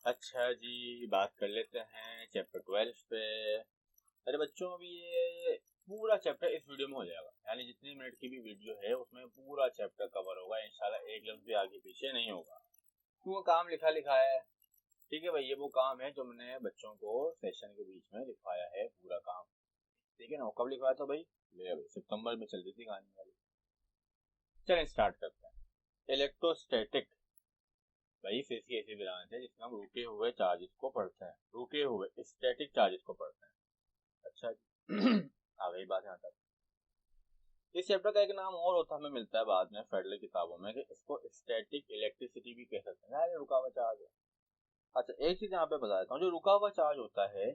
अच्छा जी, बात कर लेते हैं चैप्टर 12 पे। अरे बच्चों, अभी ये पूरा चैप्टर इस वीडियो में हो जाएगा, यानी जितनी मिनट की भी वीडियो है उसमें पूरा चैप्टर कवर होगा इंशाल्लाह। एक लफ्ज भी आगे पीछे नहीं होगा, क्योंकि काम लिखा लिखा है। ठीक है भाई, ये वो काम है जो मैंने बच्चों को सेशन के बीच में लिखवाया है, पूरा काम। ठीक है ना? कब लिखवाया था भाई? सितंबर में चल रही थी कहानी वाली। चलें स्टार्ट करते हैं। इलेक्ट्रोस्टैटिक भाई फिर की ऐसी ब्रांच है जिसमें हम रुके हुए चार्जेस को पढ़ते हैं, रुके हुए स्टैटिक चार्जेस को पढ़ते हैं। अच्छा जी। आ गई बात यहाँ तक। इस चैप्टर का एक नाम और होता हमें मिलता है बाद में फेडरल किताबों में, कि इसको स्टैटिक इलेक्ट्रिसिटी भी कह सकते हैं, रुका हुआ चार्ज है। अच्छा, एक चीज यहाँ पे बता देता हूँ, जो रुका हुआ चार्ज होता है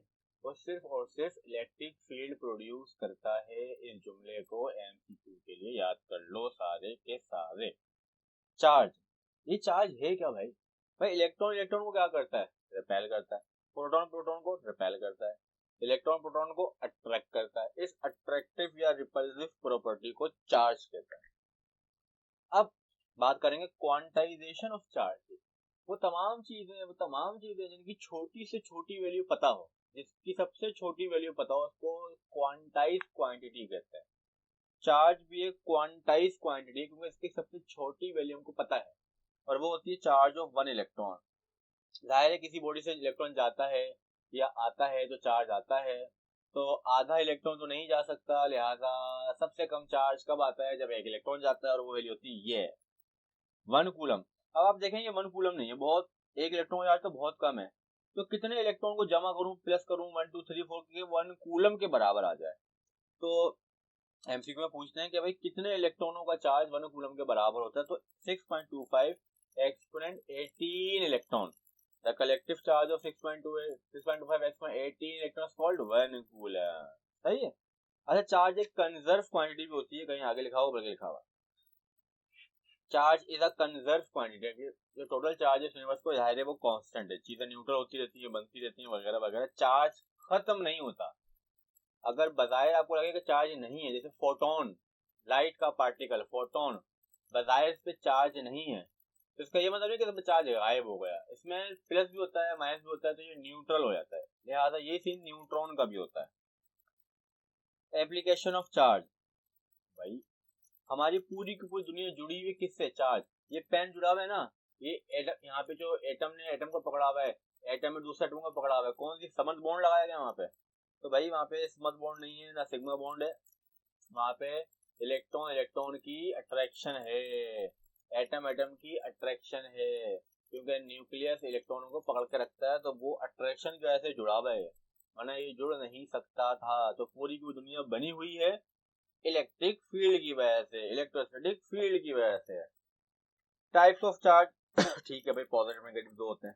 वो सिर्फ और सिर्फ इलेक्ट्रिक फील्ड प्रोड्यूस करता है। इस जुमले को एमसीक्यू के लिए याद कर लो सारे के सारे। चार्ज, ये चार्ज है क्या भाई? भाई इलेक्ट्रॉन इलेक्ट्रॉन को क्या करता है? रिपेल करता है। प्रोटॉन प्रोटॉन को रिपेल करता है। इलेक्ट्रॉन प्रोटॉन को अट्रैक्ट करता है। इस अट्रैक्टिव या रिपल्सिव प्रॉपर्टी को चार्ज कहता है। अब बात करेंगे क्वांटाइजेशन ऑफ चार्ज। वो तमाम चीजें जिनकी छोटी से छोटी वैल्यू पता हो, जिसकी सबसे छोटी वैल्यू पता हो, उसको क्वांटाइज क्वांटिटी कहते हैं। चार्ज भी एक क्वांटाइज क्वांटिटी, क्योंकि इसकी सबसे छोटी वैल्यू हमको पता है, और वो होती है चार्ज ऑफ 1 इलेक्ट्रॉन। जाहिर है किसी बॉडी से इलेक्ट्रॉन जाता है या आता है तो चार्ज आता है, तो आधा इलेक्ट्रॉन तो नहीं जा सकता, लिहाजा सबसे कम चार्ज कब आता है? जब एक इलेक्ट्रॉन जाता है, और वो वैल्यू होती है ये 1 कूलम। अब आप देखेंगे 1 कूलम नहीं है, बहुत, एक इलेक्ट्रॉन चार्ज तो बहुत कम है। तो कितने इलेक्ट्रॉन को जमा करूं, प्लस करूं, 1 2 3 4 के 1 कूलम के बराबर आ जाए? तो एमसीक्यू में पूछते हैं कि भाई कितने इलेक्ट्रॉनों का चार्ज 1 कूलम के बराबर होता है? तो 6.25 exponent 18 electron. The collective charge of 6.25 exponent 18 electrons called 1 coulomb. सही है। अच्छा, चार्ज एक कंजर्व क्वांटिटी भी होती है, कहीं आगे लिखा हुआ, बल्कि लिखा हुआ charge is a conserve quantity. जो टोटल चार्ज है यूनिवर्स को, जाहिर है वो कांस्टेंट है, चीजें न्यूट्रल होती रहती है, बनती रहती है, वगैरह वगैरह। चार्ज खत्म नहीं होता। अगर बजाय आपको लगे कि चार्ज नहीं है, जैसे फोटोन, लाइट का पार्टिकल फोटोन, बजाय इस पे चार्ज नहीं है, तो इसका ये मतलब नहीं कि चार्ज गायब हो गया। इसमें प्लस भी होता है, माइनस भी होता है, तो ये न्यूट्रल हो जाता है। लिहाजा ये सीन न्यूट्रॉन का भी होता है। एप्लीकेशन ऑफ चार्ज भाई, हमारी पूरी की पूरी दुनिया जुड़ी हुई किससे? चार्ज। ये पेन जुड़ा हुआ है ना, ये एटम, यहाँ पे जो एटम ने एटम को पकड़ा हुआ है, एटम में दूसरा एटम को पकड़ा हुआ है, कौन सी समझ बॉन्ड लगाया गया वहां पे? तो भाई वहां पे समझ बॉन्ड नहीं है ना सिग्मा बॉन्ड है, वहां पे इलेक्ट्रॉन इलेक्ट्रॉन की अट्रैक्शन है, एटम एटम की अट्रैक्शन है, क्योंकि न्यूक्लियस इलेक्ट्रॉनों को पकड़ के रखता है, तो वो अट्रैक्शन की वजह से जुड़ा हुआ है, वरना ये जुड़ नहीं सकता था। तो पूरी की दुनिया बनी हुई है इलेक्ट्रिक फील्ड की वजह से, इलेक्ट्रोस्टैटिक फील्ड की वजह से। टाइप्स ऑफ चार्ज ठीक है भाई, पॉजिटिव नेगेटिव दो होते हैं।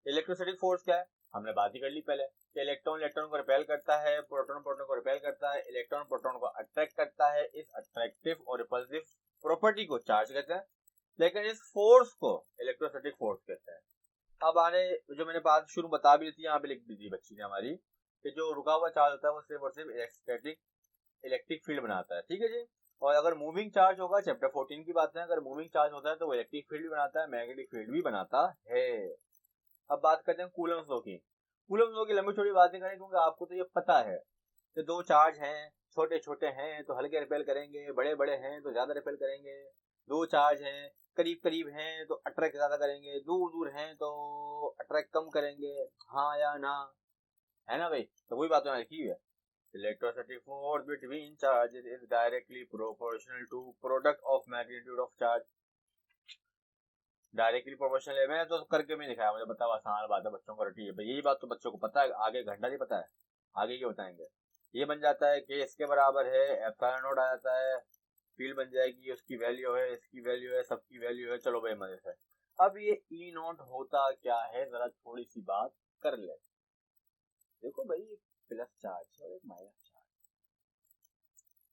इलेक्ट्रोस्टैटिक फोर्स क्या है? हमने बात ही कर ली पहले, कि इलेक्ट्रॉन इलेक्ट्रॉन को रिपेल करता है, प्रोटॉन प्रोटॉन को रिपेल करता है, इलेक्ट्रॉन प्रोटॉन को अट्रैक्ट करता है। इस अट्रैक्टिव और रिपल्सिव प्रॉपर्टी को चार्ज कहते हैं, लेकिन इस फोर्स को इलेक्ट्रोस्टैटिक फोर्स कहते हैं। अब आने, जो मैंने बात शुरू बता भी दी थी, यहाँ पे लिख दी थी बच्ची ने हमारी, कि जो रुका हुआ चार्ज होता है वो सिर्फ और सिर्फ स्टैटिक इलेक्ट्रिक फील्ड बनाता है। ठीक है जी। और अगर मूविंग चार्ज होगा, चैप्टर 14 की बात है, अगर मूविंग चार्ज होता है तो वो इलेक्ट्रिक फील्ड भी बनाता है, मैग्नेटिक फील्ड भी बनाता है। अब बात करते हैं कूलम्स लॉ की। कूलम्स लॉ की लंबी छोटी बात नहीं करें, क्योंकि आपको तो ये पता है कि दो चार्ज हैं, छोटे छोटे हैं तो हल्के रिपेल करेंगे, बड़े बड़े हैं तो ज्यादा रिपेल करेंगे। दो चार्ज हैं, करीब करीब हैं तो अट्रैक्ट ज्यादा करेंगे, दूर दूर हैं तो अट्रैक्ट कम करेंगे। हाँ या ना? है ना भाई? तो वही बात मैंने लिखी है। Electricity force between charges is directly proportional to product of magnitude of charge. Directly proportional है, मैंने तो करके भी दिखाया, मुझे बताओ, आसान बात है, बच्चों को रटी है भाई, यही बात तो बच्चों को पता है, आगे घंटा नहीं पता है, आगे क्या बताएंगे। ये बन जाता है कि इसके बराबर है, एप्सिलॉन नॉट आ जाता है, फील्ड बन जाएगी, उसकी वैल्यू है, इसकी वैल्यू है, सबकी वैल्यू है। चलो भाई मजे से। अब ये ई नॉट होता क्या है, जरा थोड़ी सी बात कर ले। देखो भाई, एक प्लस चार्ज और एक माइनस चार्ज,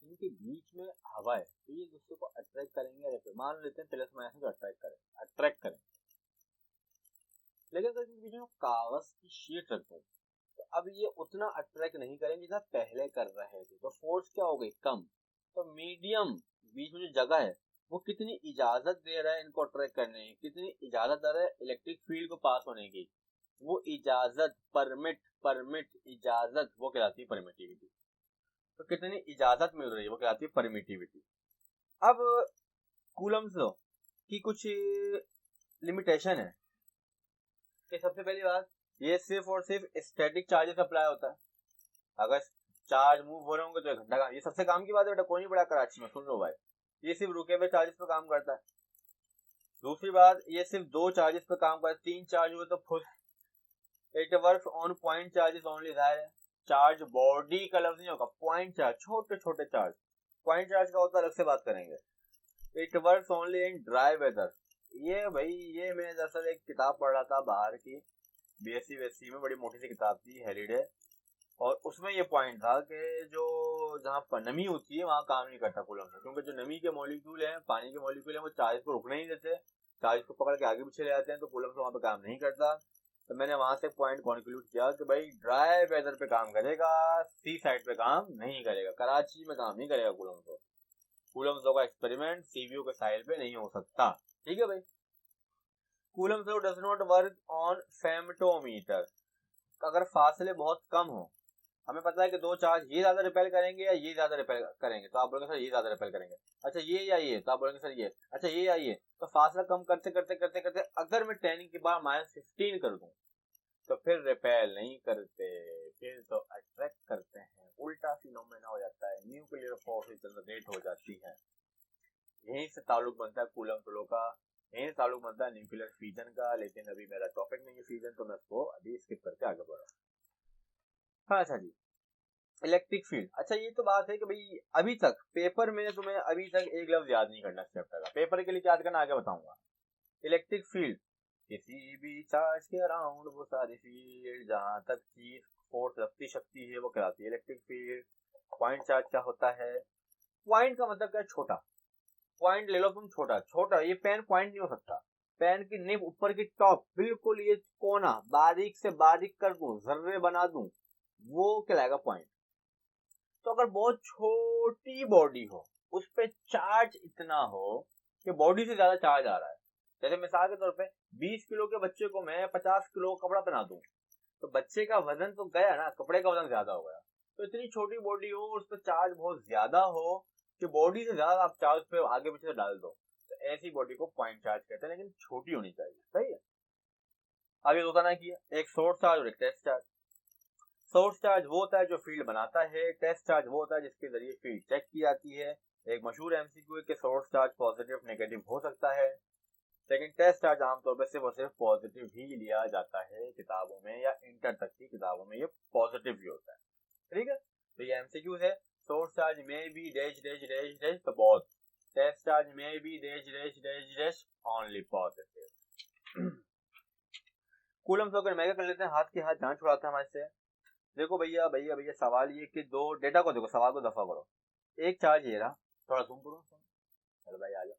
इनके बीच में हवा है, तो ये दूसरे को अट्रैक्ट करेंगे। मान लेते हैं प्लस माइनस को अट्रैक्ट करें, लेकिन अगर इनके बीच में कागज की शीट रख दो, तो अब ये उतना अट्रैक्ट नहीं करेंगे जितना पहले कर रहे थे, तो फोर्स क्या हो गई? कम। तो मीडियम, बीच में जो जगह है, वो कितनी इजाजत दे रहा है इनको अट्रैक्ट करने की, कितनी इजाजत दे रहा है इलेक्ट्रिक फील्ड को पास होने की। वो इजाजत, परमिट इजाजत, वो कहलाती है परमिटिविटी। तो कितनी इजाजत मिल रही है वो कहलाती है परमिटिविटी। अब कूलम्स लॉ की कुछ लिमिटेशन है कि सबसे पहली बात, ये सिर्फ और सिर्फ स्टैटिक चार्जेस अप्लाई होता है। अगर चार्ज मूव हो रहे होंगे तो 1 घंटा का, ये सबसे काम की बात है बेटा, कोई नहीं पड़ा कराची में, सुन लो भाई, ये सिर्फ रुके हुए चार्जेस पे काम करता है। दूसरी बात, ये सिर्फ 2 चार्जेस पे काम करता है, 3 चार्ज हुए तो full. It works on point charges only. Charge body का लफ्ज नहीं होगा, पॉइंट चार्ज, छोटे छोटे चार्ज। पॉइंट चार्ज का होता है अलग से बात करेंगे। It works only in dry weather. ये भाई, ये मैं दरअसल एक किताब पढ़ रहा था बाहर की, बीएससी में, बड़ी मोटी सी किताब थी, हेरिडे, और उसमें ये पॉइंट था कि जो जहाँ पर नमी होती है वहाँ काम नहीं करता कूलम से, क्योंकि जो नमी के मॉलिक्यूल हैं, पानी के मॉलिक्यूल हैं, वो चार्ज को रुकने नहीं देते, चार्ज को पकड़ के आगे पीछे ले जाते हैं, तो कूलम से वहाँ पे काम नहीं करता। तो मैंने वहां से पॉइंट कॉन्क्लूड किया कि भाई ड्राई वेदर पे काम करेगा, सी साइड पे काम नहीं करेगा, कराची में काम नहीं करेगा कूलम से। कूलम का एक्सपेरिमेंट सीवीओ के साइड पे नहीं हो सकता, ठीक है भाई। Coulomb does not work on femtometre. अगर फासले बहुत कम हो, हमें पता है कि 2 चार्ज ये ज्यादा रिपेल करेंगे या ये ज्यादा रिपेल करेंगे, तो आप बोलेंगे सर ये ज्यादा रिपेल करेंगे। अच्छा ये या ये, तो आप बोलेंगे सर ये। अच्छा ये या ये, तो फासला कम करते करते करते करते अगर मैं 10 के बाद -15 कर दूं तो फिर रिपेल नहीं करते, फिर तो अट्रैक्ट करते हैं। उल्टा फिनोमेना हो जाता है, न्यूक्लियर फोर्स जनरेट हो जाती है। यहीं से ताल्लुक बनता है कूलम लॉ का, यहीं से ताल्लुक बनता है न्यूक्लियर फ्यूजन का। लेकिन अभी मेरा टॉपिक नहीं है फ्यूजन, तो मैं उसको अभी स्किप करके आगे बढ़ रहा हूँ। हाँ अच्छा जी, इलेक्ट्रिक फील्ड। अच्छा ये तो बात है कि भाई अभी तक पेपर में तुम्हें अभी तक एक लफ्ज याद नहीं करना चैप्टर का, पेपर के लिए याद करना आगे बताऊंगा। इलेक्ट्रिक फील्ड, किसी भी चार्ज के अराउंड वो सारी फील्ड जहां तक चीज फोर्स रखती शक्ति है वो कहलाती है इलेक्ट्रिक फील्ड। पॉइंट चार्ज क्या होता है? पॉइंट का मतलब क्या है? छोटा। पॉइंट ले लो तुम, छोटा छोटा, ये पेन पॉइंट नहीं हो सकता। पेन की निब ऊपर की टॉप बिल्कुल ये कोना बारीक से बारीक कर दूं, जर्रे बना दूं, वो कहलाएगा पॉइंट। तो अगर बहुत छोटी बॉडी हो, उस पर चार्ज इतना हो कि बॉडी से ज्यादा चार्ज आ रहा है, जैसे मिसाल के तौर पे 20 किलो के बच्चे को मैं 50 किलो कपड़ा पहना दूं, तो बच्चे का वजन तो गया ना, कपड़े का वजन ज्यादा हो गया। तो इतनी छोटी बॉडी हो, उस पर चार्ज बहुत ज्यादा हो कि बॉडी से ज्यादा आप चार्ज पे आगे पीछे डाल दो, तो ऐसी बॉडी को पॉइंट चार्ज कहते हैं, लेकिन छोटी होनी चाहिए। सही है। आगे दो तरह की है, एक सोर्स चार्ज और एक टेस्ट चार्ज। सोर्स चार्ज वो होता है जो फील्ड बनाता है, टेस्ट चार्ज वो होता है जिसके जरिए फील्ड चेक की जाती है। एक मशहूर एमसीक्यू है कि सोर्स चार्ज पॉजिटिव नेगेटिव हो सकता है, लेकिन टेस्ट चार्ज आमतौर पर सिर्फ और सिर्फ पॉजिटिव ही लिया जाता है किताबों में, या इंटर तक की किताबों में ये पॉजिटिव ही होता है। ठीक है, तो ये एमसीक्यू है। सोर्स चार्ज में B dash dash dash dash the both, test charge में B dash dash dash dash only positive. Coulomb so मैं क्या कर लेते हैं, हाथ के हाथ जान छुड़ाते हैं हमारे से। देखो भैया भैया भैया, सवाल ये कि दो डेटा को देखो, सवाल को दफा करो। एक चार्ज ये रहा, थोड़ा जूम करो, चलो भाई आ जाओ।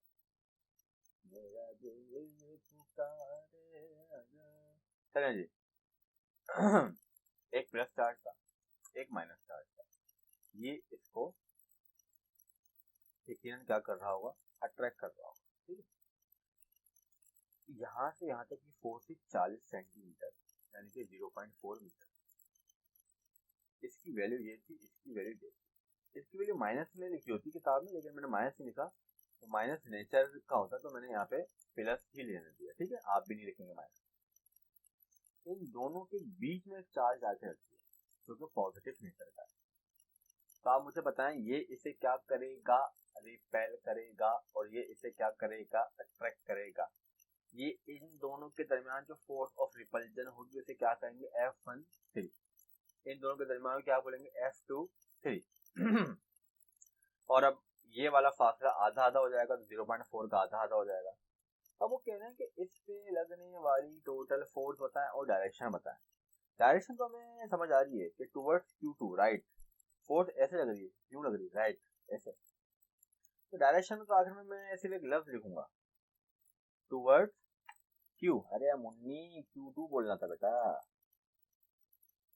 चलें जी। एक प्लस चार्ज था, एक माइनस चार्ज था। ये इसको यकीनन क्या कर रहा होगा, अट्रैक्ट कर रहा होगा। ठीक है, यहाँ से यहाँ तक की फोर्स थी 40 सेंटीमीटर, यानी कि 0.4 मीटर। इसकी वैल्यू ये थी, इसकी वैल्यू ये थी। इसकी वैल्यू माइनस में लिखी होती किताब में, लेकिन मैंने माइनस नहीं लिखा, तो माइनस नेचर का होता, तो मैंने यहाँ पे प्लस ही लेने दिया। ठीक है, आप भी नहीं लिखेंगे माइनस। इन दोनों के बीच में चार्ज आके रखिए, क्योंकि पॉजिटिव नेचर का है। तो आप मुझे बताएं, ये इसे क्या करेगा, रिपेल करेगा, और ये इसे क्या करेगा, अट्रैक्ट करेगा। ये इन दोनों के दरमियान जो फोर्स ऑफ रिपल्जन होगी उसे क्या कहेंगे, F13। इन दोनों के दरमियान क्या बोलेंगे, F23। और अब ये वाला फासला आधा आधा हो जाएगा, तो 0.4 का आधा आधा हो जाएगा। अब वो कह रहे हैं कि इस पे लगने वाली टोटल फोर्स बताएं और डायरेक्शन बताएं। डायरेक्शन तो हमें समझ आ रही है कि टुवर्ड्स Q2 राइट, फोर्स ऐसे लग रही है, क्यों लग रही है राइट ऐसे। तो डायरेक्शन तो आखिर में मैं सिर्फ एक लफ्ज लिखूंगा, टुवर्ड्स Q। अरे मुन्नी Q2 बोलना था बेटा,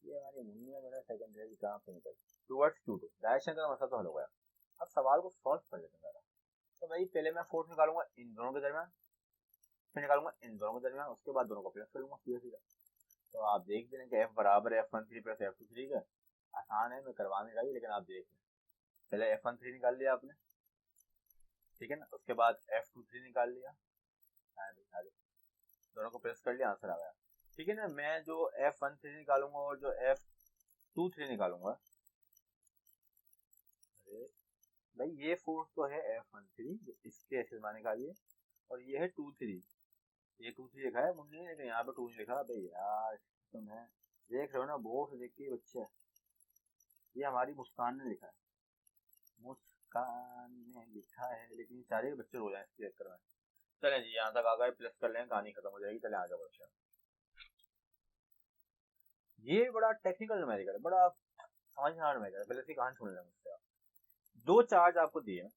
ये हमारी मुन्नी है बेटा, सेकेंडरी कहाँ पे निकल। टुवर्ड्स Q2 डायरेक्शन का मसला तो हल हो गया। अब सवाल को सॉल्व कर लेते हैं। तो भाई पहले मैं फोर्स निकालूंगा इन दोनों के दरमियान, फिर निकालूंगा इन दोनों के दरमियान, उसके बाद दोनों को प्लस करूंगा सीधा सीधा। तो आप देख दें कि F बराबर है F13 प्लस F23 का। आसान है, मैं करवा नहीं रही, लेकिन आप देख लें। पहले F13 निकाल लिया आपने, ठीक है ना, उसके बाद F23 निकाल लिया, दोनों को प्रेस कर लिया, आंसर आ गया, ठीक है ना। मैं जो F13 निकालूंगा और जो F23 निकालूंगा, भाई ये फोर्स तो है F13, इसके एक्सिस में निकालिए, और ये है 23, ये 23 लिखा है मुन्ने, लेकिन यहाँ पे 2 नहीं लिखा। भाई यार तुम है, देख रहे हो ना, बोर्ड से देख के बच्चे, ये हमारी मुस्कान ने लिखा है, मुस्कान ने लिखा है, लेकिन सारे बच्चे रो जाए इसके चक्कर में। चलें जी, यहाँ तक आ गए, प्लस कर लें, कहानी खत्म हो जाएगी। चलें आगे बढ़ते हैं। ये बड़ा टेक्निकल न्यूमेरिकल है, बड़ा समझना न्यूमेरिकल है, पहले इसकी कहानी सुन लें मुझसे आप। दो चार्ज आपको दिए,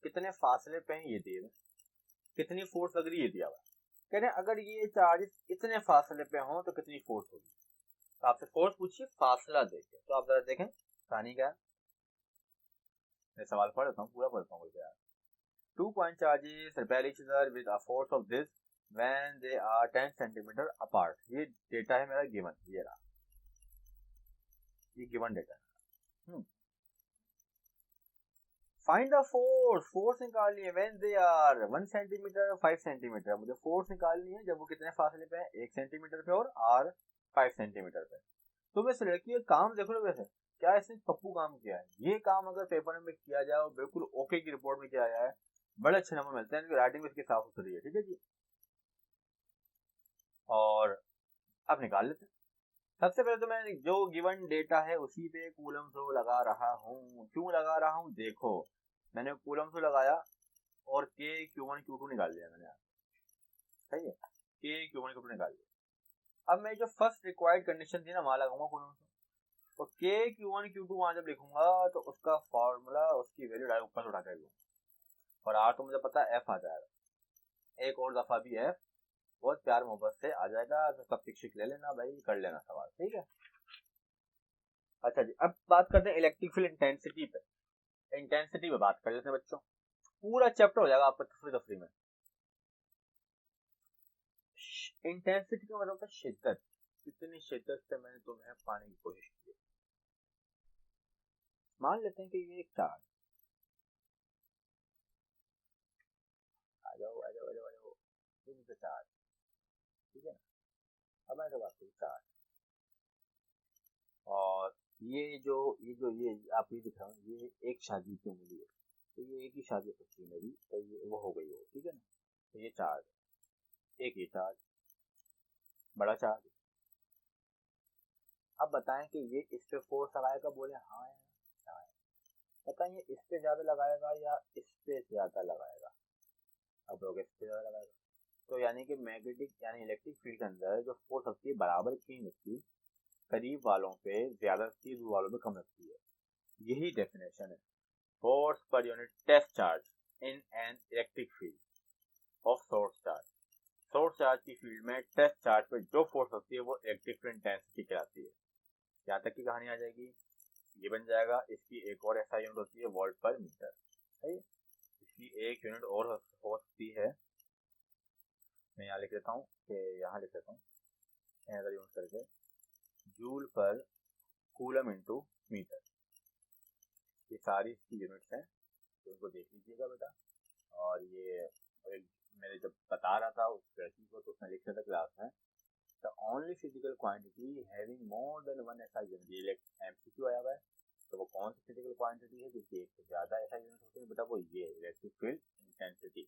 कितने फासले पे हैं ये दिए, कितनी फोर्स लग रही है दिया हुआ। कह रहे हैं अगर ये चार्ज इतने फासले पे हो तो कितनी फोर्स होगी। तो आपसे फोर्स पूछिए, फासला देखे, तो आप जरा देखें कहानी क्या है। मैं सवाल पढ़ देता हूँ, पूरा पढ़ता हूँ यार। 2 point charges repel each other with a force of this when they are 10 centimeter apart. ये डेटा है मेरा गिवन, ये रहा, ये गिवन डेटा है। फाइंड द फोर्स, फोर्स निकालनी है when they are 1 centimetre 5 centimetre. मुझे फोर्स निकालनी है जब वो कितने फासले पे है, 1 सेंटीमीटर पे और आर 5 सेंटीमीटर पे। तो वैसे लड़की ये काम देख लो, वैसे क्या इसने पप्पू काम किया है। ये काम अगर पेपर में किया जाए और बिल्कुल ओके की रिपोर्ट में किया जाए, बड़े अच्छे नंबर मिलते हैं, राइटिंग में इसकी साफ सुथरी है, ठीक है जी। और अब निकाल लेते हैं। सबसे पहले तो मैं जो गिवन डेटा है उसी पे कूलम फ्लो लगा रहा हूँ। क्यों लगा रहा हूँ, देखो मैंने कूलम फ्लो लगाया और K Q1 Q2 निकाल लिया मैंने, सही है, K Q1 Q2 निकाल लिया। अब मैं जो फर्स्ट रिक्वायर्ड कंडीशन थी ना, वहां लगाऊंगा कूलम फ्लो, तो K Q1 Q2 वहां जब लिखूंगा तो उसका फॉर्मूला, उसकी वैल्यू डायरेक्ट ऊपर से उठा कर लूंगा, और R तो मुझे पता है F आ जाएगा। एक और दफा भी F बहुत प्यार मोहब्बत से आ जाएगा, तो कब शिक्षक ले लेना भाई, कर लेना सवाल, ठीक है। अच्छा जी, अब बात करते हैं इलेक्ट्रिक फील्ड इंटेंसिटी पे। इंटेंसिटी पे बात कर लेते हैं बच्चों, पूरा चैप्टर हो जाएगा आपका तफरी में। इंटेंसिटी का मतलब होता है शिद्दत, कितनी शिद्दत से मैंने तुम्हें पाने की कोशिश की। मान लेते हैं कि ये एक चार्ज, आ जाओ आ जाओ आ जाओ आ जाओ, ये चार्ज, ठीक है ना। अब मैं बात करूँ चार्ज, और ये आप ये दिख रहा हूँ, ये एक शादी की उंगली है, तो ये एक ही शादी होती है मेरी, तो ये वो हो गई हो, ठीक है ना। तो ये चार्ज, एक ये चार्ज, बड़ा चार्ज। अब बताएं कि ये इस पे फोर्स लगाएगा, बोले हाँ है, बताइए इस पे ज्यादा लगाएगा या इस पे ज्यादा लगाएगा। अब लोग इस पे ज्यादा लगाएगा, तो यानी कि मैग्नेटिक यानी इलेक्ट्रिक फील्ड के अंदर जो फोर्स लगती है बराबर की नहीं लगती, करीब वालों पे ज्यादा लगती है, दूर वालों पे कम लगती है। यही डेफिनेशन है force per unit test charge in an electric field of source charge. Source charge की फील्ड में टेस्ट चार्ज पे जो फोर्स होती है वो इलेक्ट्रिक फील्ड इंटेंसिटी कहलाती है। यहाँ तक की कहानी आ जाएगी, ये बन जाएगा। इसकी एक और ऐसा यूनिट होती है वोल्ट पर मीटर, है। इसकी एक यूनिट और हो सकती है, मैं यहाँ लिख लेता हूँ कि यहाँ लिख लेता हूँ यूनिट करके, जूल पर कूलम इंटू मीटर। ये सारी इसकी यूनिट्स हैं, तो इनको देख लीजिएगा बेटा। और ये मैंने जब बता रहा था उस लड़की को, तो उसने लिखा था क्लास में, the only physical quantity having more than one ऐसा यूनिट, ये एमसीक्यू आया हुआ है, तो वो कौन सी फिजिकल क्वांटिटी है जिसकी एक से ज्यादा ऐसा यूनिट होते हैं बेटा, वो ये इलेक्ट्रिक फील्ड इंटेंसिटी।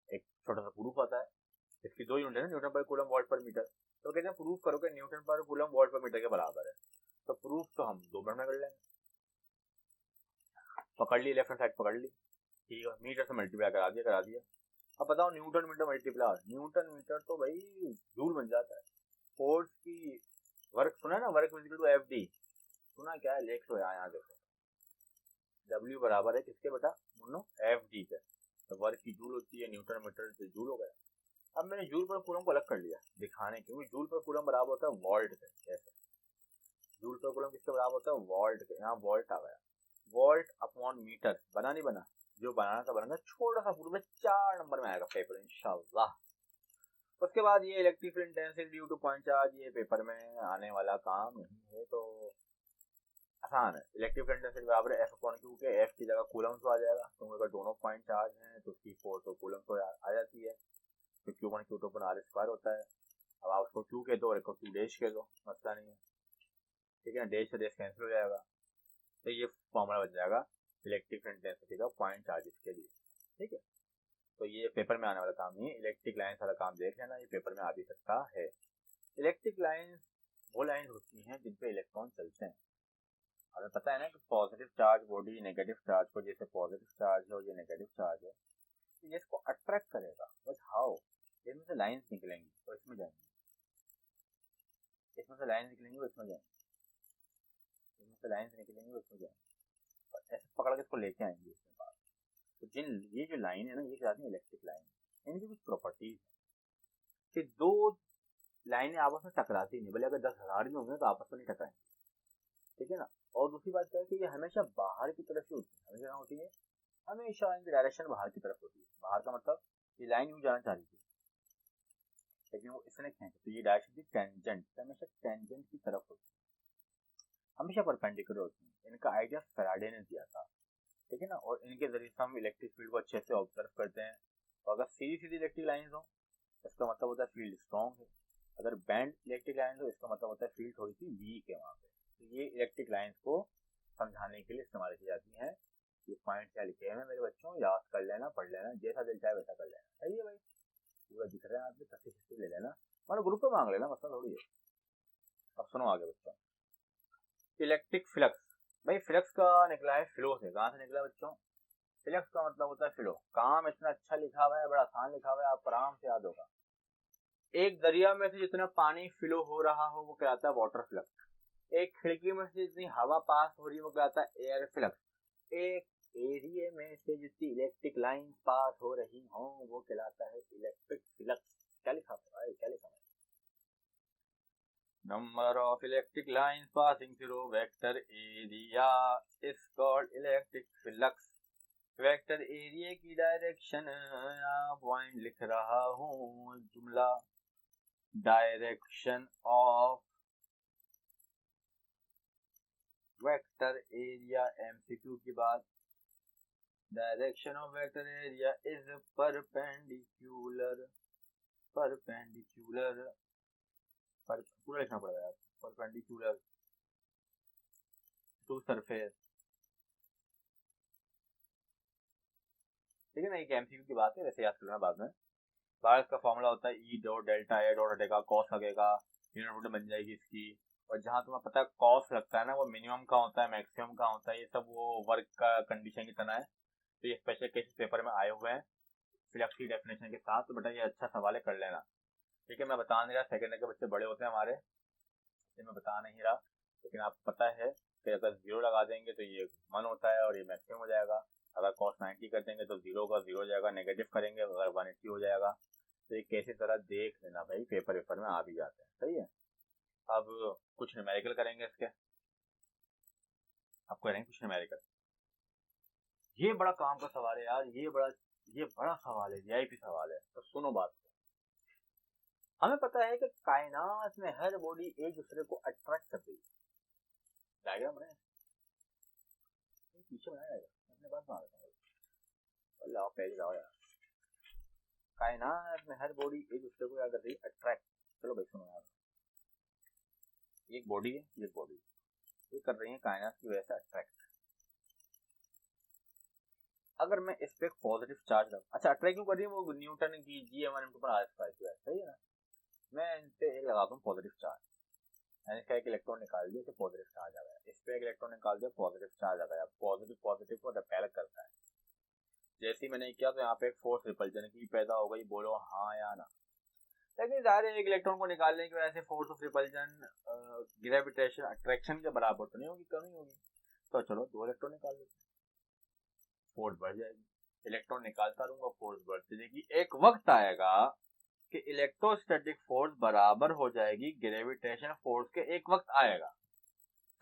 एक छोटा सा प्रूफ आता है, इसकी दो यूनिट है ना, न्यूटन पर कूलम वोल्ट पर मीटर। तो कहते हैं प्रूफ करो कि न्यूटन पर कूलम वोल्ट पर मीटर के बराबर है। तो प्रूफ तो हम 2 मिनट में कर लेंगे, पकड़ ली, लेफ्ट हैंड साइड पकड़ ली, ठीक है, मीटर से मल्टीप्लाई करा दिया। अब बताओ newton metre multiply, newton metre तो भाई जूल बन जाता है। फोर्स की वर्क सुना है ना, work equal to F D, सुना क्या है, लिख लो यहाँ देखो, W बराबर है किसके बेटा, मुन्नो, एफ डी पे। तो वर्क की जूल होती है, न्यूटन मीटर से जूल हो गया। अब मैंने जूल पर कूलम को अलग कर लिया दिखाने, क्योंकि जूल पर कूलम बराबर होता है वोल्ट के, कैसे जूल पर कूलम किसके बराबर होता है, वोल्ट के, यहाँ वोल्ट आ गया, वोल्ट अपॉन मीटर, बना नहीं बना, जो बनाना था बनाना, छोटा सा पूरा 4 नंबर में आएगा पेपर इंशाल्लाह। उसके बाद ये electric field intensity due two point charge, ये पेपर में आने वाला काम नहीं है, तो आसान है। इलेक्ट्रिक फील्ड इंटेंसिटी बराबर है F अपॉन Q के, F की जगह कूलम्स आ जाएगा, तो अगर दोनों पॉइंट चार्ज हैं तो उसकी फोर्स तो कूलम्स आ जाती है, तो Q upon Q upon R square होता है। अब आप उसको Q कह दो और इसको Q डैश कह दो, मसला नहीं है, ठीक है। डैश से डैश कैंसिल हो जाएगा, तो ये फॉर्मूला बन जाएगा इलेक्ट्रिक फील्ड इंटेंसिटी का पॉइंट चार्जेस के लिए, ठीक है। तो ये पेपर में आने वाला काम नहीं है। इलेक्ट्रिक लाइन्स वाला काम देख लेना, ये पेपर में आ भी सकता है। इलेक्ट्रिक लाइन्स वो लाइन्स होती हैं जिन पे इलेक्ट्रॉन चलते हैं। हमें पता है ना कि positive charge body negative charge को, जैसे पॉजिटिव चार्ज है और ये नेगेटिव चार्ज है, तो ये इसको अट्रैक्ट करेगा, बट हाउ, इसमें से लाइन्स निकलेंगी और इसमें जाएंगी, इसमें से लाइन्स निकलेंगी और इसमें जाएंगी, इसमें से लाइन्स निकलेंगी और इसमें जाएंगी, और ऐसे पकड़ के इसको लेके आएंगे इसमें पास। तो जिन ये जो लाइन है ना, ये कहलाती है इलेक्ट्रिक लाइन। इनकी कुछ प्रॉपर्टीज है कि दो लाइनें आपस में टकराती नहीं, भले अगर 10,000 भी होंगे तो आपस में नहीं टकराएंगे, ठीक है ना। और दूसरी बात क्या है कि ये हमेशा बाहर की तरफ ही होती है, हमेशा क्या होती है, हमेशा इनकी डायरेक्शन बाहर की तरफ होती है। बाहर का मतलब ये लाइन यूं जाना चाह रही थी, लेकिन वो इसने खींचा, तो ये डायरेक्शन थी टेंजेंट, हमेशा टेंजेंट की तरफ होती है, हमेशा परपेंडिकुलर होती है। इनका आइडिया फैराडे ने दिया था, ठीक है ना। और इनके जरिए से हम इलेक्ट्रिक फील्ड को अच्छे से ऑब्जर्व करते हैं। और अगर सीधी सीधी इलेक्ट्रिक लाइन्स हो, इसका मतलब होता है फील्ड स्ट्रॉन्ग है। अगर बैंड इलेक्ट्रिक लाइन्स हो, इसका मतलब होता है फील्ड थोड़ी सी वीक है वहाँ पे। तो ये इलेक्ट्रिक लाइन्स को समझाने के लिए इस्तेमाल की जाती हैं। ये पॉइंट क्या लिखे हैं मेरे बच्चों, याद कर लेना, पढ़ लेना, जैसा दिल चाहे वैसा कर लेना, सही है भाई। पूरा दिख रहा है, आप भी तस्वीर ले लेना, मतलब ग्रुप में मांग लेना, मसला थोड़ी है। अब सुनो आगे बच्चों, इलेक्ट्रिक फ्लक्स। भाई फ्लक्स का निकला है फ्लो से, कहाँ से निकला बच्चों, फ्लक्स का मतलब होता है फ्लो। काम इतना अच्छा लिखा हुआ है, बड़ा आसान लिखा हुआ है, आपको आराम से याद होगा। एक दरिया में से जितना पानी फ्लो हो रहा हो वो कहलाता है वाटर फ्लक्स। एक खिड़की में से जितनी हवा पास हो रही है वो कहलाता है एयर फ्लक्स। एक एरिया में से जितनी इलेक्ट्रिक लाइन पास हो रही हो वो कहलाता है इलेक्ट्रिक फ्लक्स। क्या लिखा है, क्या लिखा है, number of electric lines passing through vector area is called electric flux। Vector area की डायरेक्शन पॉइंट लिख रहा हूँ, जुमला direction of vector area, MCQ की बात। Direction of vector area is perpendicular, perpendicular पूरा लिखना पड़ेगा यार, परपेंडिकुलर टू सरफेस, ठीक है ना। एक एमसीक्यू की बात है, वैसे याद करना बाद में। बारिश का फॉर्मूला होता है ई डॉट डेल्टा, ए डॉट हटेगा कॉस लगेगा, यूनिट बन जाएगी इसकी। और जहां तुम्हें पता है कॉस लगता है ना, वो मिनिमम का होता है, मैक्सिमम का होता है, ये सब वो वर्क का कंडीशन की तरह है। तो ये स्पेशल केसेस पेपर में आए हुए हैं फ्लक्स की डेफिनेशन के साथ। तो बेटा ये अच्छा सवाल है, कर लेना, ठीक है। मैं बता नहीं रहा, सेकेंड के बच्चे बड़े होते हैं हमारे, इसलिए मैं बता नहीं रहा, लेकिन आपको पता है कि अगर 0 लगा देंगे तो ये 1 होता है और ये मैक्सिमम हो जाएगा। अगर कॉस 90 कर देंगे तो 0 का 0 हो जाएगा, नेगेटिव करेंगे अगर 180 हो जाएगा। तो ये कैसी तरह देख लेना भाई, पेपर पेपर में आ भी जाते हैं, सही है। अब कुछ न्यूमेरिकल करेंगे इसके, अब करेंगे कुछ न्यूमेरिकल। ये बड़ा काम का सवाल है यार, ये बड़ा सवाल है, वीआईपी सवाल है। तो सुनो बात को, हमें पता है कि कायनात में हर बॉडी एक दूसरे को अट्रैक्ट करती है। डायग्राम है पीछे बनाया जाएगा, अपने पास बना देता हूँ, अल्लाह पेज लाओ यार। कायनात में हर बॉडी एक दूसरे को क्या कर रही है, अट्रैक्ट। चलो भाई सुनो यार, एक बॉडी है, ये बॉडी ये कर रही है कायनात की वजह से अट्रैक्ट। अगर मैं इस पे पॉजिटिव चार्ज लगा, अच्छा अट्रैक्ट क्यों कर रही है, वो न्यूटन की G/m2 पर R², सही है ना। मैं इन पे एक लगाता हूँ पॉजिटिव चार्ज, मैंने इसका एक इलेक्ट्रॉन निकाल दिया तो पॉजिटिव चार्ज आ गया, इस पे एक इलेक्ट्रॉन निकाल दिया पॉजिटिव चार्ज आ गया। पॉजिटिव पॉजिटिव को रिपेल करता है। जैसे ही मैंने किया तो यहाँ पे एक फोर्स रिपल्जन की पैदा हो गई, बोलो हाँ या ना। लेकिन ज़ाहिर है एक इलेक्ट्रॉन को निकालने की वजह से force of repulsion gravitation attraction के बराबर तो नहीं होगी, कमी होगी। तो चलो 2 इलेक्ट्रॉन निकाल लेते, फोर्स बढ़ जाएगी। इलेक्ट्रॉन निकालता रहूंगा, फोर्स बढ़ती जाएगी। एक वक्त आएगा कि इलेक्ट्रोस्टैटिक फोर्स बराबर हो जाएगी ग्रेविटेशन फोर्स के, एक वक्त आएगा।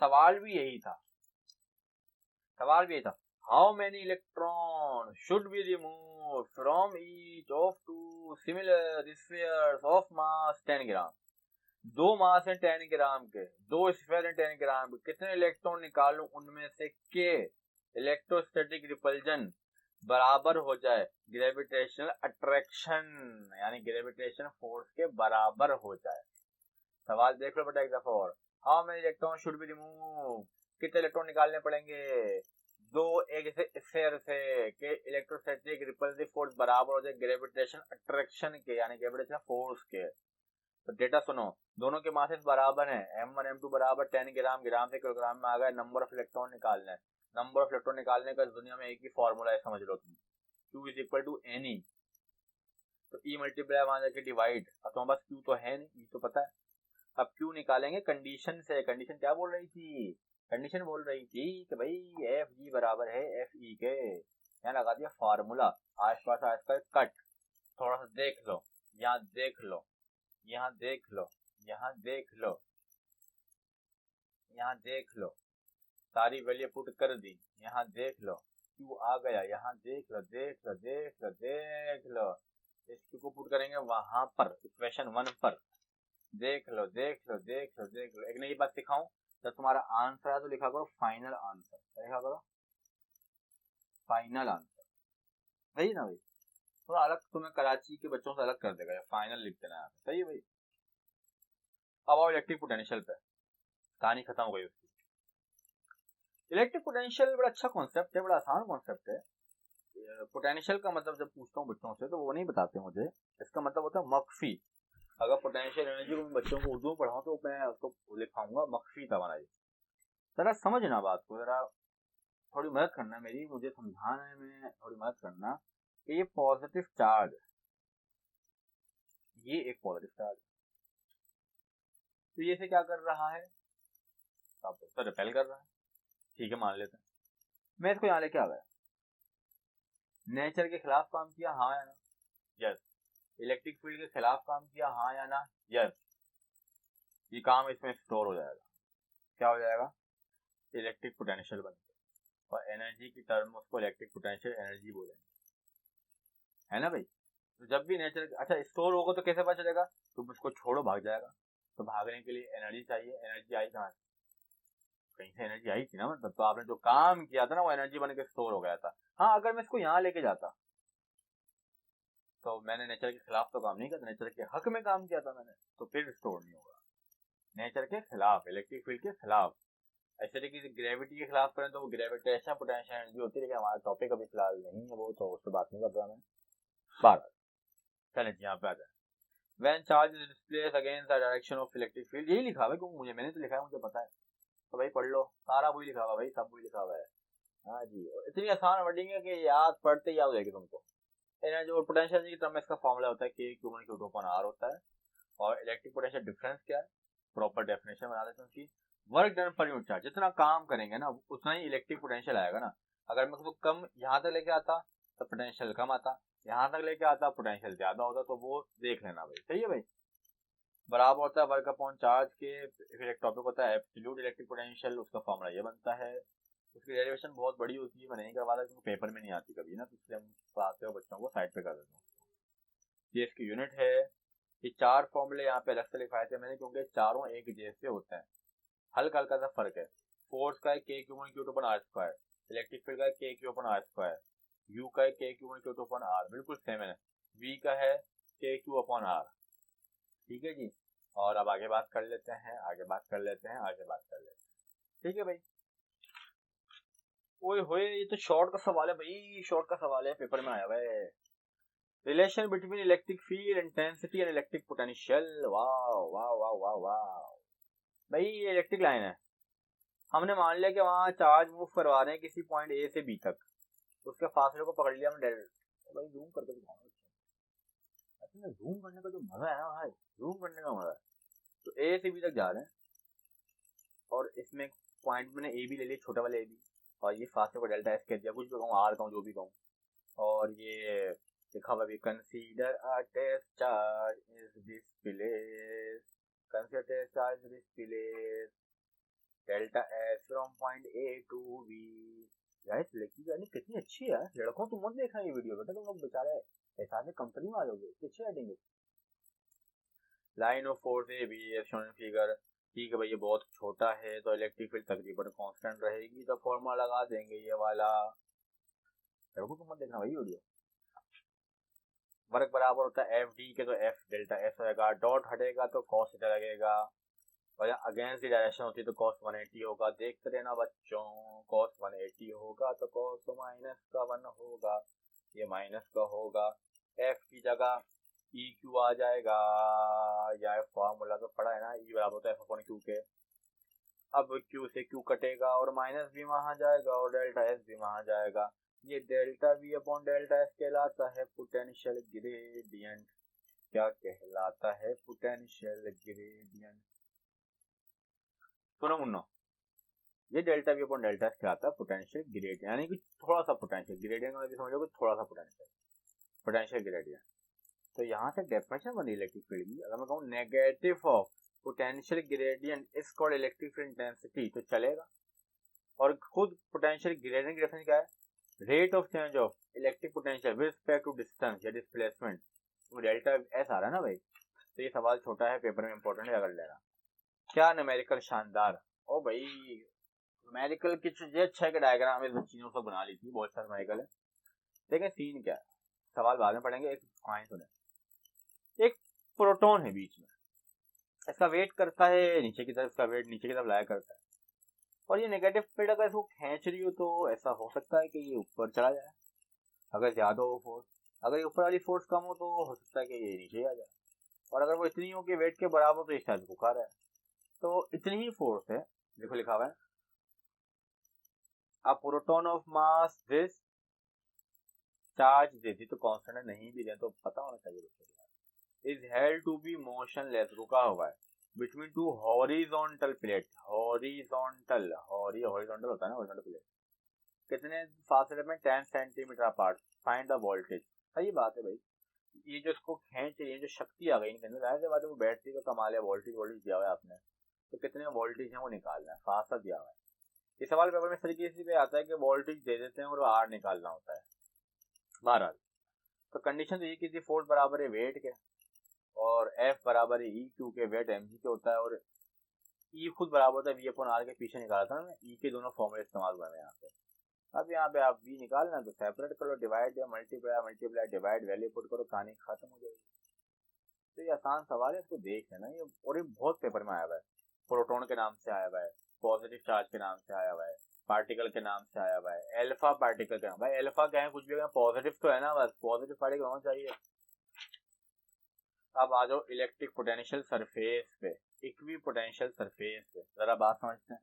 सवाल भी यही था, सवाल भी यही था। How many electron should be remove from each of two similar spheres of mass 10 gram. दो मास है 10 ग्राम के, दो स्फीयर है 10 ग्राम के, कितने इलेक्ट्रॉन निकालूं उनमें से के इलेक्ट्रोस्टैटिक रिपल्जन बराबर हो जाए ग्रेविटेशनल अट्रैक्शन, यानी ग्रेविटेशन फोर्स के बराबर हो जाए। सवाल देख लो बेटा एक दफा और। How many electron should be remove, कितने इलेक्ट्रॉन निकालने पड़ेंगे दो एक स्फीयर से के इलेक्ट्रोस्टैटिक रिपल्सिव फोर्स बराबर हो जाए ग्रेविटेशन अट्रैक्शन के, यानी ग्रेविटेशन फोर्स के। तो डेटा सुनो, दोनों के मासेस बराबर हैं, m1 m2 बराबर 10 ग्राम, ग्राम से किलोग्राम में आ गया। नंबर ऑफ इलेक्ट्रॉन निकालना है, नंबर ऑफ इलेक्ट्रॉन निकालने का दुनिया में एक ही फॉर्मूला है, समझ लो तुम, Q is equal to NE। तो E मल्टीप्लाई वहां जाके डिवाइड, अब तुम्हारे पास Q तो है नहीं, E तो पता है। अब Q निकालेंगे कंडीशन से। कंडीशन क्या बोल रही थी, कंडीशन बोल रही थी कि भाई FG बराबर है FE के, यहाँ लगा दिया फार्मूला, आस पास कट। थोड़ा सा देख लो, यहाँ देख लो, यहाँ देख लो, यहाँ देख लो, यहाँ देख लो, सारी वैल्यू पुट कर दी, यहाँ देख लो, क्यू आ गया, यहाँ देख लो, देख लो, देख लो, देख लो, इस क्यू को पुट करेंगे वहां पर इक्वेशन 1 पर, देख लो, देख लो, देख लो, देख लो। एक नई बात सिखाऊं, जब तुम्हारा आंसर है तो लिखा करो फाइनल आंसर, लिखा करो फाइनल आंसर, सही ना भाई। थोड़ा अलग तुम्हें कराची के बच्चों से अलग कर देगा, फाइनल लिख देना है, सही है भाई। अब आओ इलेक्ट्रिक पोटेंशियल पे, कहानी खत्म हो गई उसकी। इलेक्ट्रिक पोटेंशियल बड़ा अच्छा कॉन्सेप्ट है, बड़ा आसान कॉन्सेप्ट है। पोटेंशियल का मतलब जब पूछता हूँ बच्चों से तो वो नहीं बताते मुझे, इसका मतलब होता है मख्फी। अगर पोटेंशियल एनर्जी को मैं बच्चों को उर्दू में पढ़ाऊँ तो मैं उसको लिखाऊंगा मख्फी तवानाई। जरा समझना बात को, जरा थोड़ी मदद करना मेरी, मुझे समझाने में थोड़ी मदद करना कि ये पॉजिटिव चार्ज, ये एक पॉजिटिव चार्ज, तो ये से क्या कर रहा है, आप उससे रिपेल कर रहा है, ठीक है मान लेते हैं। मैं इसको यहाँ लेके आ गया, नेचर के खिलाफ काम किया, हाँ या ना, यस। इलेक्ट्रिक फील्ड के खिलाफ काम किया, हाँ या ना, यस। ये काम इसमें स्टोर हो जाएगा, क्या हो जाएगा, इलेक्ट्रिक पोटेंशियल बन गया, और एनर्जी की टर्म उसको इलेक्ट्रिक पोटेंशियल एनर्जी बोलेंगे, है ना भाई। तो जब भी नेचर, अच्छा स्टोर होगा तो कैसे पता चलेगा, तुम उसको छोड़ो भाग जाएगा, तो भागने के लिए एनर्जी चाहिए, एनर्जी आई कहाँ से, कहीं से एनर्जी आई थी ना, मतलब तो आपने जो काम किया था ना वो एनर्जी बन के स्टोर हो गया था। हाँ अगर मैं इसको यहाँ लेके जाता तो मैंने नेचर के खिलाफ तो काम नहीं किया, नेचर के हक में काम किया था मैंने, तो फिर स्टोर नहीं होगा। नेचर के खिलाफ, इलेक्ट्रिक फील्ड के खिलाफ, ऐसे तरीके से ग्रेविटी के खिलाफ करें तो वो ग्रेविटेशन पोटेंशियल एनर्जी होती है, लेकिन हमारा टॉपिक अभी फिलहाल नहीं है वो, तो उस पर बात नहीं कर रहा मैं। बात चलें यहाँ पे आ जाए, when charge is displaced against the direction of electric field, यही लिखा हुआ है क्योंकि मुझे, मैंने तो लिखा है, मुझे पता है, तो भाई पढ़ लो, सारा वही लिखा हुआ भाई, सब वही लिखा हुआ है। हाँ जी, इतनी आसान वर्डिंग है कि याद पढ़ते याद हो जाएगी तुमको। एनर्जी और पोटेंशियल की टर्म में इसका फॉर्मूला होता है कि Q1 Q2 अपॉन R होता है, और इलेक्ट्रिक पोटेंशियल डिफरेंस क्या है, प्रॉपर डेफिनेशन बना देते हैं उसकी, work done per unit charge, जितना काम करेंगे ना उतना ही इलेक्ट्रिक पोटेंशियल आएगा ना। अगर मैं उसको कम यहाँ तक लेके आता तो पोटेंशियल कम आता, यहाँ तक लेके आता पोटेंशियल ज्यादा होता, तो वो देख लेना भाई, सही है भाई। बराबर होता है वर्क अपॉन चार्ज के, फिर एक टॉपिक होता है एब्सोल्यूट इलेक्ट्रिक पोटेंशियल, उसका फॉर्मूला ये बनता है। उसकी डेरिवेशन बहुत बड़ी होती है, मैं नहीं करवाता क्योंकि पेपर में नहीं आती कभी ना, तो इसलिए हम पढ़ाते हो बच्चों को, साइड पे कर देते हैं। ये इसकी यूनिट है। ये चार फॉर्मूले यहाँ पे अलग से लिखाए थे मैंने क्योंकि चारों एक जैसे होते हैं, हल्का हल्का सा फर्क है। फोर्स का है K/Q1 Q2 upon R square, electric field का है K/Q upon R square, U का है K/Q1 Q2 अपॉन R, बिल्कुल सेम है। V का है K/Q अपॉन R, ठीक है जी। और अब आगे बात कर लेते हैं, आगे बात कर लेते हैं, आगे बात कर लेते हैं, ठीक है भाई। ओए होए, ये तो शॉर्ट का सवाल है भाई, शॉर्ट का सवाल है, पेपर में आया हुआ है। Relation between electric field intensity and electric potential, वाह वाह वाह वाह वाह भाई। ये इलेक्ट्रिक लाइन है, हमने मान लिया कि वहां चार्ज मूव करवा रहे हैं किसी पॉइंट ए से बी तक, उसके फासले को पकड़ लिया हमने डायरेक्ट। भाई जूम करके दिखाऊंगा, अच्छा जूम करने का जो मजा है ना भाई, जूम करने का मजा है। तो ए से बी तक जा रहे हैं, और इसमें पॉइंट मैंने ए बी ले लिया, छोटा वाला ए बी, और ये फासले को डेल्टा एस कह दिया, कुछ भी कहूँ, आर कहूँ, जो भी कहूँ। और ये लिखा हुआ भी consider a test charge is displace, consider test charge displace delta S from point A to B, guys लड़की की एडिटिंग कितनी अच्छी है। लड़कों तुम मत देखना ये वीडियो, बेटा तुम लोग बेचारे ऐसा में कंपनी में आ जाओगे, इतनी अच्छी एडिटिंग है। Line of force A B as shown figure, ठीक है भाई ये बहुत छोटा है तो इलेक्ट्रिक फील्ड तकरीबन कांस्टेंट रहेगी, तो फॉर्मूला लगा देंगे ये वाला। लड़कों तुम मत देखना भाई वीडियो। वर्क बराबर होता है एफ डी के, तो एफ डेल्टा एस होगा, डॉट हटेगा तो कॉस थीटा लगेगा, और अगेंस्ट द डायरेक्शन होती है तो cos 180 होगा। देखते रहना बच्चों, cos 180 होगा तो cos माइनस का 1 होगा, ये माइनस का होगा। f की जगह ई क्यू आ जाएगा, या फॉर्मूला तो पड़ा है ना, ई बराबर होता है एफ अपॉन क्यू के। अब क्यू से क्यू कटेगा और माइनस भी वहां जाएगा और डेल्टा एस भी वहां जाएगा। ये delta we upon delta S कहलाता है पोटेंशियल ग्रेडियंट। क्या कहलाता है? Potential gradient. सुनो मुन्नो, ये delta we upon delta S कहलाता है पोटेंशियल ग्रेडियंट, यानी कि थोड़ा सा पोटेंशियल ग्रेडियंट मतलब समझो कि थोड़ा सा पोटेंशियल ग्रेडियंट। तो यहाँ से डेफिनेशन बनी इलेक्ट्रिक फील्ड की, अगर मैं कहूँ negative of potential gradient is called electric field intensity तो चलेगा। और खुद पोटेंशियल ग्रेडियंट की डेफिनेशन क्या है? Rate of change of electric potential with respect to distance या डिस्प्लेसमेंट। तो डेल्टा एस आ रहा है ना भाई, तो ये सवाल छोटा है, पेपर में इंपॉर्टेंट है, अगर लेना। क्या न्यूमेरिकल शानदार। ओ भाई न्यूमेरिकल की ये अच्छा है कि डायग्राम इस चीजों से बना ली थी, बहुत सारे न्यूमेरिकल है। देखें सीन क्या है, सवाल बाद में पढ़ेंगे, एक पॉइंट सुने। एक प्रोटॉन है बीच में, इसका वेट करता है नीचे की तरफ, इसका वेट नीचे की तरफ लाया करता है, और ये नेगेटिव फील्ड अगर इसको खींच रही हो तो ऐसा हो सकता है कि ये ऊपर चला जाए, अगर ज्यादा हो फोर्स। अगर ये ऊपर वाली फोर्स कम हो तो हो सकता है कि ये नीचे आ जाए, और अगर वो इतनी हो कि वेट के बराबर तो इस शायद रुका रहा है। तो इतनी ही फोर्स है, देखो लिखा हुआ है a proton of mass this charge देती, तो कांस्टेंट नहीं भी दे तो पता होना चाहिए बच्चों। Is held to be motionless, रुका हुआ है, between two horizontal plate. Horizontal horizontal होता है ना, हॉरिजॉन्टल प्लेट। कितने फासले में? 10 centimetre apart. Find the voltage. सही बात है भाई, ये जो इसको खींच रही है, जो शक्ति आ गई इनके अंदर, जाहिर सी बात है वो बैटरी का कमाल है, वोल्टेज दिया हुआ है आपने, तो कितने वोल्टेज है वो निकालना है, फासला दिया हुआ है। ये सवाल पेपर में इस तरीके से भी आता है कि वोल्टेज दे देते हैं और आर निकालना होता है। बहरहाल तो कंडीशन तो ये कि फोर्स बराबर है वेट के, और एफ बराबर है ई क्यू के, वेट एम जी के होता है, और ई खुद बराबर होता है वी अपॉन आर के, पीछे निकाला था ना ई के दोनों फॉर्मूले इस्तेमाल हुए हैं यहाँ पे। अब यहाँ पे आप वी निकालना तो सेपरेट करो, डिवाइड या मल्टीप्लाई डिवाइड, वैल्यू पुट करो, कहानी खत्म हो जाएगी। तो ये आसान सवाल है, इसको देख लेना, ये और ये बहुत पेपर में आया हुआ है। प्रोटॉन के नाम से आया हुआ है, पॉजिटिव चार्ज के नाम से आया हुआ है, पार्टिकल के नाम से आया हुआ है, एल्फा पार्टिकल के नाम। भाई एल्फा क्या है, कुछ भी पॉजिटिव तो है ना, बस पॉजिटिव पार्टिकल होना चाहिए। अब आ जाओ इलेक्ट्रिक पोटेंशियल सरफेस पे, इक्वी पोटेंशियल सरफेस पे, जरा बात समझते हैं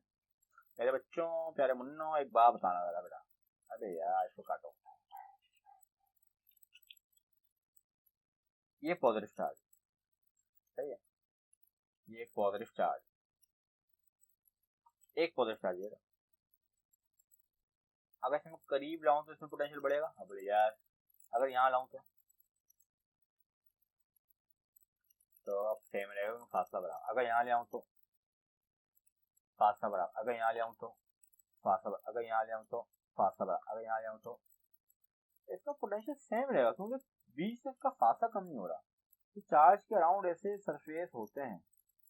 मेरे बच्चों, प्यारे मुन्नो, एक बात बताना जरा बेटा। अरे यार इसको काटो, ये पॉजिटिव चार्ज, सही है, ये एक पॉजिटिव चार्ज, एक पॉजिटिव चार्ज है। अगर इसमें करीब लाऊं तो इसमें पोटेंशियल बढ़ेगा, अब यार अगर यहाँ लाऊं तो अब सेम रहेगा, फासला बराबर। अगर यहाँ ले आऊं तो फासला बराबर, अगर यहाँ ले आऊं तो फासला बराबर, अगर यहाँ ले आऊं तो फासला बराबर, अगर यहाँ ले आऊं तो इसका पोटेंशियल सेम रहेगा, क्योंकि बीच से इसका फासला कम नहीं हो रहा। तो चार्ज के अराउंड ऐसे सरफेस होते हैं,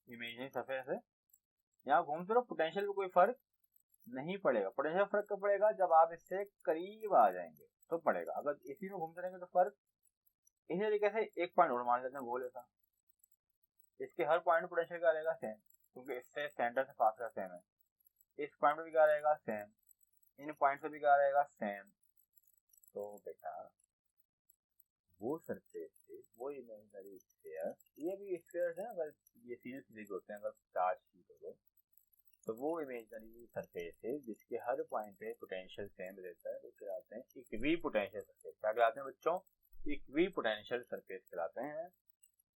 इमेजिनरी सरफेस है, यहाँ घूमते रहो, पोटेंशियल में कोई फर्क नहीं पड़ेगा। पोटेंशियल फर्क कब पड़ेगा? जब आप इससे करीब आ जाएंगे तो पड़ेगा, अगर इसी में घूमते रहेंगे तो फर्क। इसी तरीके से एक पॉइंट और मान लेते हैं गोल ऐसा, इसके हर पॉइंट पोटेंशियल क्या रहेगा? सेम, क्योंकि इससे सेंटर से फासला सेम है। इस पॉइंट पे भी क्या रहेगा? सेम, इन पॉइंट से भी क्या रहेगा? सेम। तो बेटा वो सरफेस से वो इमेजिनरी स्फीयर, ये भी स्फीयर है, अगर ये सीरीज सीरीज होते हैं, अगर चार्ज शीट हो तो वो इमेजिनरी सरफेस है जिसके हर पॉइंट पे पोटेंशियल सेम रहता है, वो कहलाते हैं इक्वी पोटेंशियल सरफेस। क्या कहलाते हैं बच्चों? इक्वी पोटेंशियल सरफेस कहलाते हैं।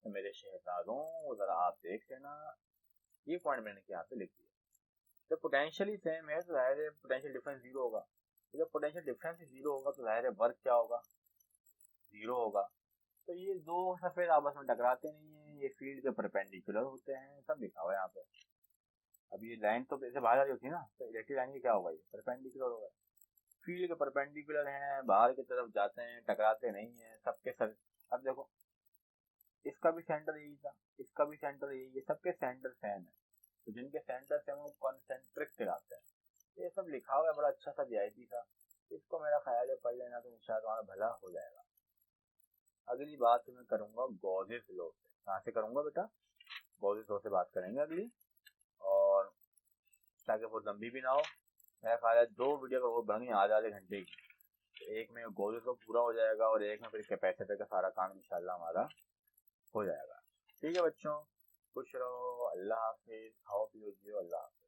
तो मेरे शहजादों जरा आप देख लेना, ये पॉइंट मैंने यहाँ पे लिख दिया। जब पोटेंशियल ही सेम है तो जाहिर है पोटेंशियल डिफरेंस जीरो होगा, तो जब पोटेंशियल डिफरेंस ही जीरो होगा तो जाहिर है वर्क क्या होगा? जीरो होगा। तो ये दो सरफेस आपस में टकराते नहीं है, ये फील्ड के परपेंडिकुलर होते हैं, सब लिखा हुआ है यहाँ पे। अब ये लाइन तो ऐसे बाहर आ रही होती है ना, तो इलेक्ट्रिक लाइन की क्या होगा? ये परपेंडिकुलर होगा। फील्ड के परपेंडिकुलर हैं, बाहर की तरफ जाते हैं, टकराते नहीं हैं, सबके सब। अब देखो इसका भी सेंटर यही था, इसका भी सेंटर यही है, सबके सेंटर सेम है, तो जिनके सेंटर से वो कॉन्सेंट्रिक कहलाते हैं। ये सब लिखा हुआ है, बड़ा अच्छा सा वीआईपी था, इसको मेरा ख्याल है पढ़ लेना तो इंशाल्लाह तुम्हारा भला हो जाएगा। अगली बात मैं करूंगा गॉसेस लॉ से। कहाँ से करूंगा बेटा? गॉसेस लॉ से बात करेंगे अगली, और ताकि बहुत लंबी भी ना हो। मेरा ख्याल है 2 वीडियो का वो बनेंगे आधे घंटे की, तो एक में गॉसेस लॉ पूरा हो जाएगा और एक में फिर कैपेसिटर का सारा काम इंशाल्लाह हमारा हो जाएगा। ठीक है बच्चों, खुश रहो, अल्लाह हाफिज, खाओ पियो जियो, अल्लाह हाफिज।